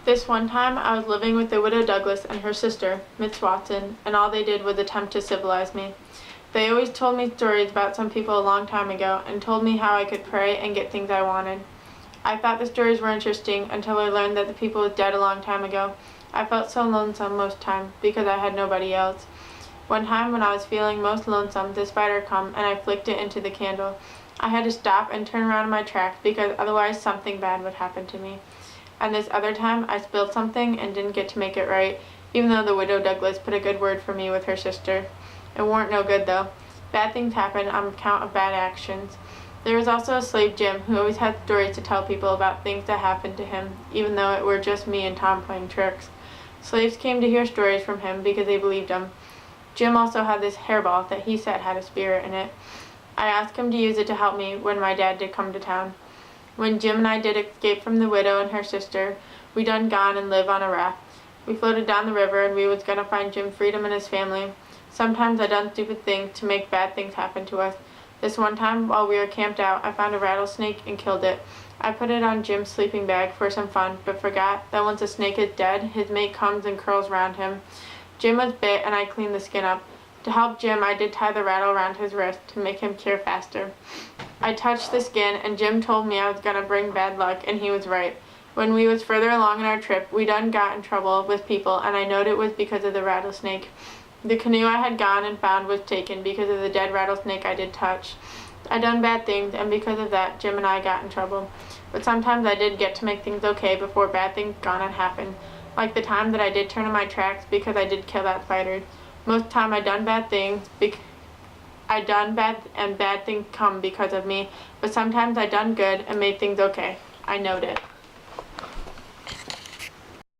This one time, I was living with the widow Douglas and her sister, Miss Watson, and all they did was attempt to civilize me. They always told me stories about some people a long time ago and told me how I could pray and get things I wanted. I thought the stories were interesting until I learned that the people was dead a long time ago. I felt so lonesome most times because I had nobody else. One time when I was feeling most lonesome, the spider come and I flicked it into the candle. I had to stop and turn around in my tracks because otherwise something bad would happen to me. And this other time, I spilled something and didn't get to make it right, even though the widow Douglas put a good word for me with her sister. It weren't no good though. Bad things happen on account of bad actions. There was also a slave Jim who always had stories to tell people about things that happened to him, even though it were just me and Tom playing tricks. Slaves came to hear stories from him because they believed him. Jim also had this hairball that he said had a spirit in it. I asked him to use it to help me when my dad did come to town. When Jim and I did escape from the widow and her sister, we done gone and live on a raft. We floated down the river and we was gonna find Jim freedom and his family. Sometimes I done stupid things to make bad things happen to us. This one time while we were camped out, I found a rattlesnake and killed it. I put it on Jim's sleeping bag for some fun, but forgot that once a snake is dead, his mate comes and curls around him. Jim was bit and I cleaned the skin up. To help Jim, I did tie the rattle around his wrist to make him cure faster. I touched the skin and Jim told me I was gonna bring bad luck, and he was right. When we was further along in our trip, we done got in trouble with people, and I knowed it was because of the rattlesnake. The canoe I had gone and found was taken because of the dead rattlesnake I did touch. I done bad things, and because of that, Jim and I got in trouble. But sometimes I did get to make things okay before bad things gone and happened. Like the time that I did turn in my tracks because I did kill that spider. Most time I done bad things and bad things come because of me, but sometimes I done good and made things okay. I knowed it.